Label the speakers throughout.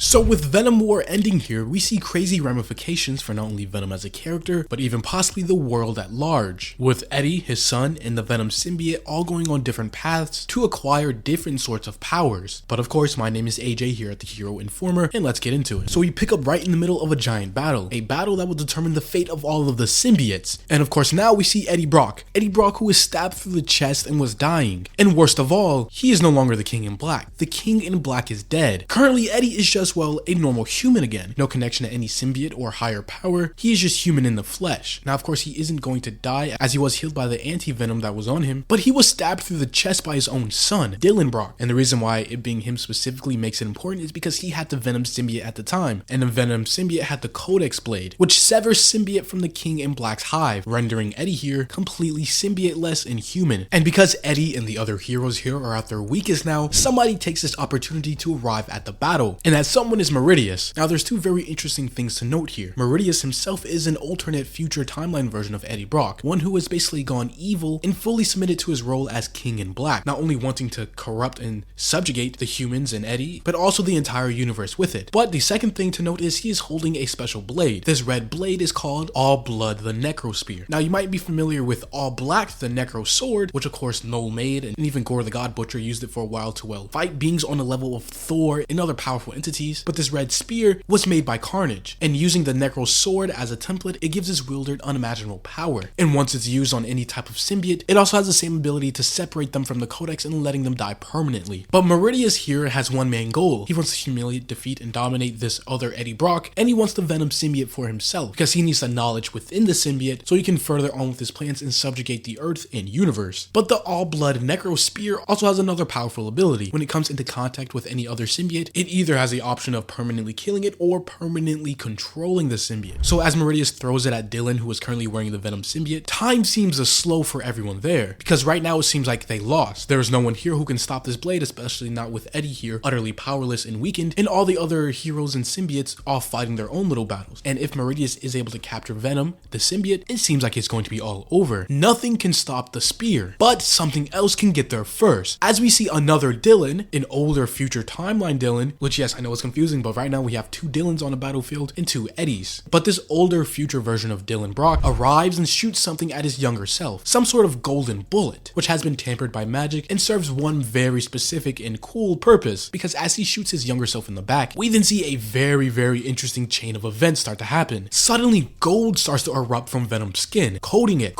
Speaker 1: So with Venom War ending here, we see crazy ramifications for not only Venom as a character, but even possibly the world at large. With Eddie, his son, and the Venom symbiote all going on different paths to acquire different sorts of powers. But of course, my name is AJ here at the Hero Informer, and let's get into it. So we pick up right in the middle of a giant battle, a battle that will determine the fate of all of the symbiotes. And of course now we see Eddie Brock, who was stabbed through the chest and was dying. And worst of all, he is no longer the King in Black. The King in Black is dead. Currently Eddie is just, well, a normal human again. No connection to any symbiote or higher power. He is just human in the flesh. Now of course he isn't going to die as he was healed by the anti-venom that was on him, but he was stabbed through the chest by his own son, Dylan Brock. And the reason why it being him specifically makes it important is because he had the Venom symbiote at the time, and the Venom symbiote had the Codex blade, which severs symbiote from the King in Black's hive, rendering Eddie here completely symbiote-less and human. And because Eddie and the other heroes here are at their weakest now, somebody takes this opportunity to arrive at the battle, and that someone is Meridius. Now there's two very interesting things to note here. Meridius himself is an alternate future timeline version of Eddie Brock, one who has basically gone evil and fully submitted to his role as King in Black, not only wanting to corrupt and subjugate the humans and Eddie, but also the entire universe with it. But the second thing to note is he is holding a special blade. This red blade is called All Blood the Necro Spear. Now you might be familiar with All Black the Necro Sword, which of course Noel made, and even Gore the God Butcher used it for a while to, well, fight beings on the level of Thor and other powerful entities. But this red spear was made by Carnage, and using the Necro Sword as a template, it gives his wielder unimaginable power. And once it's used on any type of symbiote, it also has the same ability to separate them from the Codex and letting them die permanently. But Meridius here has one main goal. He wants to humiliate, defeat, and dominate this other Eddie Brock, and he wants the Venom symbiote for himself, because he needs the knowledge within the symbiote so he can further on with his plans and subjugate the Earth and universe. But the All Blood Necro Spear also has another powerful ability. When it comes into contact with any other symbiote, it either has the option of permanently killing it or permanently controlling the symbiote. So as Meridius throws it at Dylan, who is currently wearing the Venom symbiote, time seems slow for everyone there, because right now it seems like they lost. There is no one here who can stop this blade, especially not with Eddie here, utterly powerless and weakened, and all the other heroes and symbiotes all fighting their own little battles. And if Meridius is able to capture Venom, the symbiote, it seems like it's going to be all over. Nothing can stop the spear, but something else can get there first. As we see another Dylan, an older future timeline Dylan, which yes, I know it's confusing, but right now we have two Dylans on the battlefield and two Eddies. But this older future version of Dylan Brock arrives and shoots something at his younger self, some sort of golden bullet, which has been tampered by magic and serves one very specific and cool purpose, because as he shoots his younger self in the back, we then see a very interesting chain of events start to happen. Suddenly gold starts to erupt from Venom's skin, coating the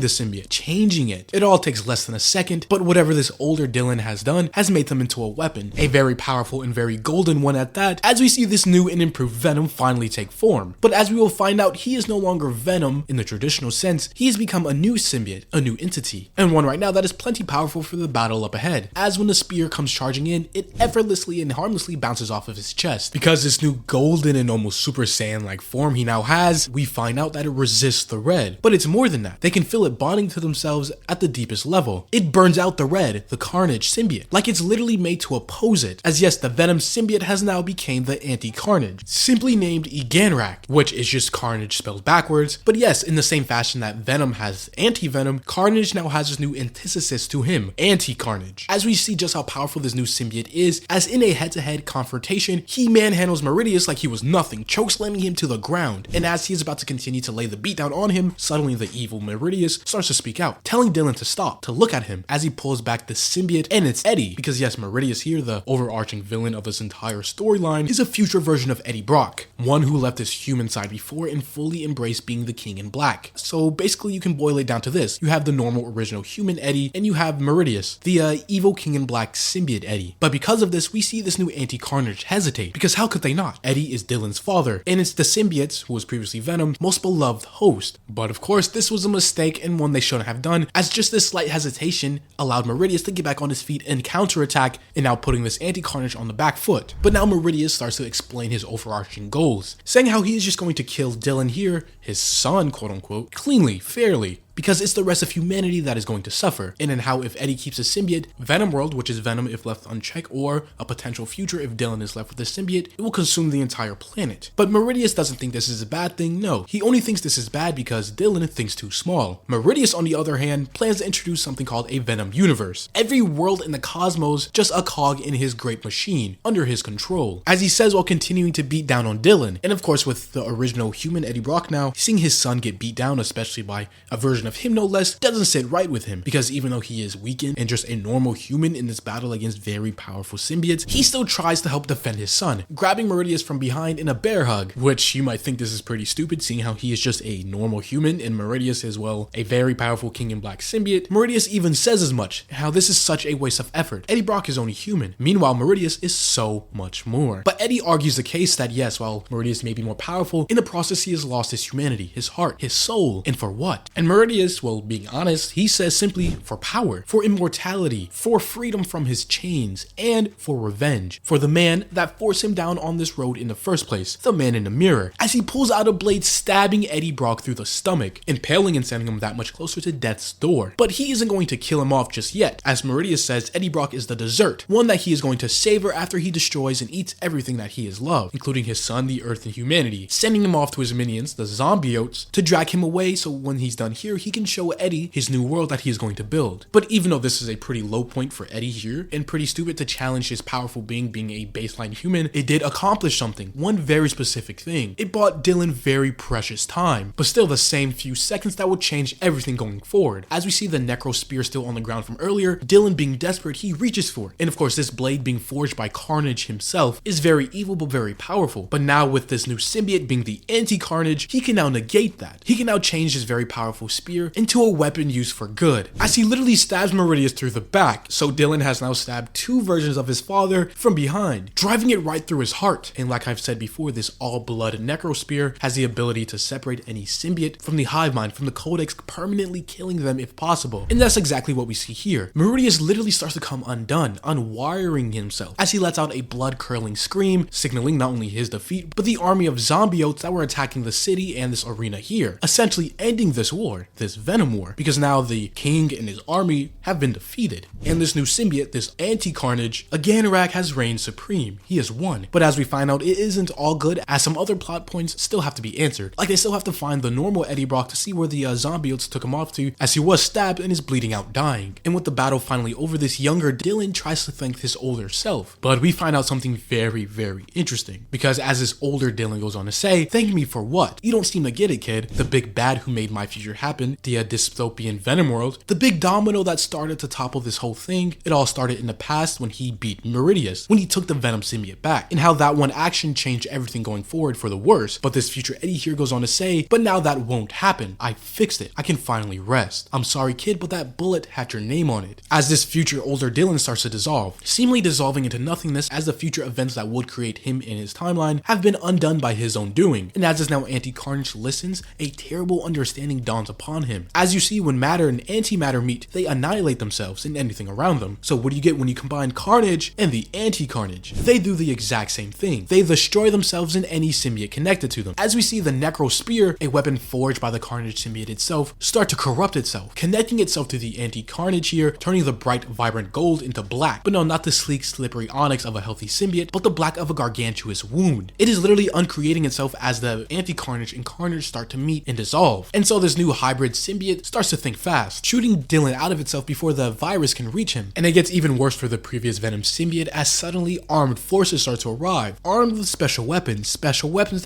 Speaker 1: symbiote, changing it. It all takes less than a second, but whatever this older Dylan has done has made them into a weapon, a very powerful and very golden one at that, as we see this new and improved Venom finally take form. But as we will find out, he is no longer Venom in the traditional sense. He has become a new symbiote, a new entity, and one right now that is plenty powerful for the battle up ahead, as when the spear comes charging in, it effortlessly and harmlessly bounces off of his chest. Because this new golden and almost Super Saiyan-like form he now has, we find out that it resists the red. But it's more than that. They can feel it bonding to themselves at the deepest level. It burns out the red, the Carnage symbiote, like it's literally made to oppose it. As yes, the Venom symbiote has now become the Anti-Carnage, simply named Eganrak, which is just Carnage spelled backwards. But yes, in the same fashion that Venom has anti-venom, Carnage now has this new antithesis to him, Anti-Carnage. As we see just how powerful this new symbiote is, as in a head-to-head confrontation, he manhandles Meridius like he was nothing, chokeslamming him to the ground. And as he is about to continue to lay the beatdown on him, suddenly the evil Meridius starts to speak out, telling Dylan to stop, to look at him, as he pulls back the symbiote, and it's Eddie. Because yes, Meridius here, the overarching villain of this entire storyline, is a future version of Eddie Brock, one who left his human side before and fully embraced being the King in Black. So basically you can boil it down to this. You have the normal original human Eddie, and you have Meridius, the evil King in Black symbiote Eddie. But because of this, we see this new Anti-Carnage hesitate, because how could they not? Eddie is Dylan's father, and it's the symbiotes, who was previously Venom, most beloved host. But of course, this was a mistake and one they shouldn't have done, as just this slight hesitation allowed Meridius to get back on his feet and counterattack, and now putting this Anti-Carnage on the back foot. But now Meridius starts to explain his overarching goals, saying how he is just going to kill Dylan here, his son, quote unquote, cleanly, fairly, because it's the rest of humanity that is going to suffer. And in how if Eddie keeps a symbiote, Venom World, which is Venom if left unchecked, or a potential future if Dylan is left with the symbiote, it will consume the entire planet. But Meridius doesn't think this is a bad thing, no. He only thinks this is bad because Dylan thinks too small. Meridius, on the other hand, plans to introduce something called a Venom universe. Every world in the cosmos just a cog in his great machine, under his control, as he says while continuing to beat down on Dylan. And of course, with the original human Eddie Brock now, seeing his son get beat down, especially by a version of him no less, doesn't sit right with him, because even though he is weakened and just a normal human in this battle against very powerful symbiotes, he still tries to help defend his son, grabbing Meridius from behind in a bear hug, which you might think this is pretty stupid, seeing how he is just a normal human and Meridius is, well, a very powerful King in Black symbiote. Meridius even says as much, how this is such a waste of effort. Eddie Brock is only human. Meanwhile, Meridius is so much more. But Eddie argues the case that yes, while Meridius may be more powerful, in the process he has lost his humanity, his heart, his soul, and for what? And Meridius, well, being honest, he says simply for power, for immortality, for freedom from his chains, and for revenge, for the man that forced him down on this road in the first place, the man in the mirror, as he pulls out a blade stabbing Eddie Brock through the stomach, impaling and sending him that much closer to death's door. But he isn't going to kill him off just yet, as Meridius says Eddie Brock is the dessert, one that he is going to savor after he destroys and eats everything that he has loved, including his son, the earth, and humanity, sending him off to his minions, the symbiotes, to drag him away so when he's done here, he can show Eddie his new world that he is going to build. But even though this is a pretty low point for Eddie here, and pretty stupid to challenge his powerful being a baseline human, it did accomplish something, one very specific thing. It bought Dylan very precious time, but still the same few seconds that would change everything going forward. As we see the necro spear still on the ground from earlier, Dylan being desperate, he reaches for it. And of course, this blade being forged by Carnage himself is very evil but very powerful. But now with this new symbiote being the Anti-Carnage, he can now negate that. He can now change his very powerful spear into a weapon used for good, as he literally stabs Meridius through the back. So Dylan has now stabbed two versions of his father from behind, driving it right through his heart. And like I've said before, this all-blood necro spear has the ability to separate any symbiote from the hive mind, from the codex, permanently killing them if possible. And that's exactly what we see here. Meridius literally starts to come undone, unwiring himself, as he lets out a blood-curdling scream, signaling not only his defeat, but the army of symbiotes that were attacking the city and this arena here, essentially ending this war, this Venom War, because now the king and his army have been defeated. And this new symbiote, this Anti-Carnage, again Rag has reigned supreme. He has won. But as we find out, it isn't all good, as some other plot points still have to be answered. Like they still have to find the normal Eddie Brock to see where the symbiotes took him off to, as he was stabbed and is bleeding out dying. And with the battle finally over, this younger Dylan tries to thank his older self. But we find out something very, very interesting, because as this older Dylan goes on to say, thank me for what? You don't seem to get it, kid. The big bad who made my future happen, the dystopian Venom World, the big domino that started to topple this whole thing. It all started in the past when he beat Meridius, when he took the Venom symbiote back, and how that one action changed everything going forward for the worse. But this future Eddie here goes on to say, but now that won't happen. I fixed it. I can finally rest. I'm sorry, kid, but that bullet had your name on it. As this future older Dylan starts to dissolve, seemingly dissolving into nothingness, as the future events that would create him in his timeline have been undone by his own doing. And as this now Anti-Carnage listens, a terrible understanding dawns upon him. As you see, when matter and antimatter meet, they annihilate themselves and anything around them. So what do you get when you combine Carnage and the Anti-Carnage? They do the exact same thing. They destroy themselves and any symbiote connected to them. As we see the necro spear, a weapon forged by the Carnage symbiote itself, start to corrupt itself, connecting itself to the Anti-Carnage here, turning the bright, vibrant gold into black. But no, not the sleek, slippery onyx of a healthy symbiote, but the black of a gargantuous wound. It is literally uncreating itself as the Anti-Carnage and Carnage start to meet and dissolve. And so this new hybrid symbiote starts to think fast, shooting Dylan out of itself before the virus can reach him. And it gets even worse for the previous Venom symbiote, as suddenly armed forces start to arrive, armed with special weapons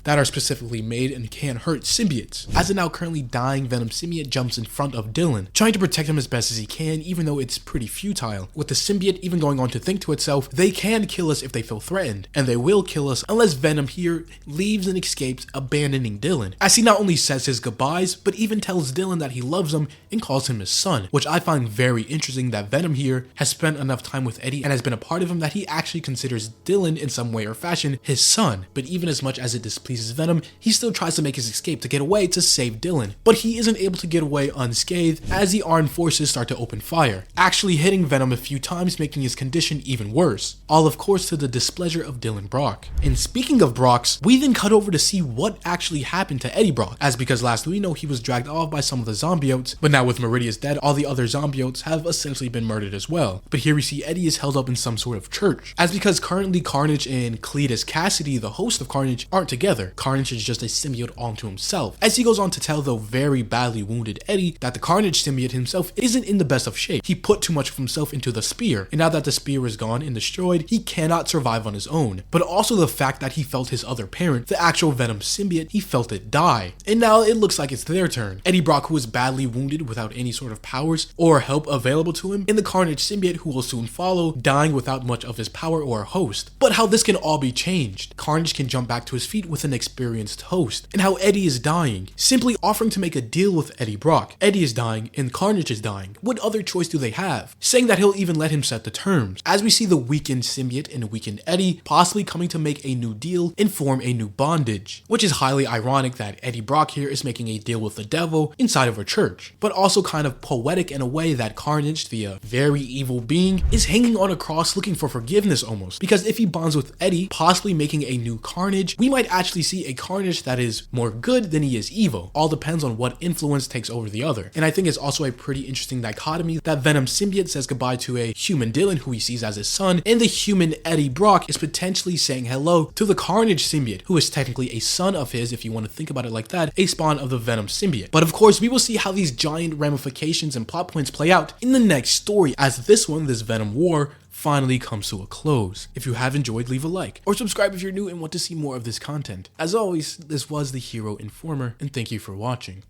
Speaker 1: that are specifically made and can hurt symbiotes. As the now currently dying Venom symbiote jumps in front of Dylan, trying to protect him as best as he can, even though it's pretty futile, with the symbiote even going on to think to itself, they can kill us if they feel threatened, and they will kill us unless Venom here leaves and escapes, abandoning Dylan, as he not only says his goodbyes, but even tells Dylan that he loves him and calls him his son, which I find very interesting that Venom here has spent enough time with Eddie and has been a part of him that he actually considers Dylan in some way or fashion his son. But even as much as it displeases Venom, he still tries to make his escape to get away to save Dylan, but he isn't able to get away unscathed as the armed forces start to open fire, actually hitting Venom a few times, making his condition even worse, all of course to the displeasure of Dylan Brock. And speaking of Brocks, we then cut over to see what actually happened to Eddie Brock, as because last we know he was dragged off by some of the symbiotes, but now with Meridius dead, all the other symbiotes have essentially been murdered as well. But here we see Eddie is held up in some sort of church, as because currently Carnage and Cletus Cassidy, the host of Carnage, aren't together. Carnage is just a symbiote onto himself, as he goes on to tell the very badly wounded Eddie that the Carnage symbiote himself isn't in the best of shape. He put too much of himself into the spear, and now that the spear is gone and destroyed, he cannot survive on his own. But also the fact that he felt his other parent, the actual Venom symbiote, he felt it die. And now it looks like it's their turn. Eddie Brock, who is badly wounded without any sort of powers or help available to him, and the Carnage symbiote, who will soon follow, dying without much of his power or a host. But how this can all be changed. Carnage can jump back to his feet with an experienced host, and how Eddie is dying, simply offering to make a deal with Eddie Brock. Eddie is dying and Carnage is dying. What other choice do they have? Saying that he'll even let him set the terms, as we see the weakened symbiote and weakened Eddie possibly coming to make a new deal and form a new bondage, which is highly ironic that Eddie Brock here is making a deal with the devil inside of a church, but also kind of poetic in a way that Carnage, the very evil being, is hanging on a cross looking for forgiveness almost, because if he bonds with Eddie, possibly making a new Carnage, we might actually see a Carnage that is more good than he is evil. All depends on what influence takes over the other. And I think it's also a pretty interesting dichotomy that Venom symbiote says goodbye to a human Dylan, who he sees as his son, and the human Eddie Brock is potentially saying hello to the Carnage symbiote, who is technically a son of his, if you want to think about it like that, a spawn of the Venom symbiote. But of course, we will see how these giant ramifications and plot points play out in the next story, as this Venom War, finally comes to a close. If you have enjoyed, leave a like, or subscribe if you're new and want to see more of this content. As always, this was the Hero Informer, and thank you for watching.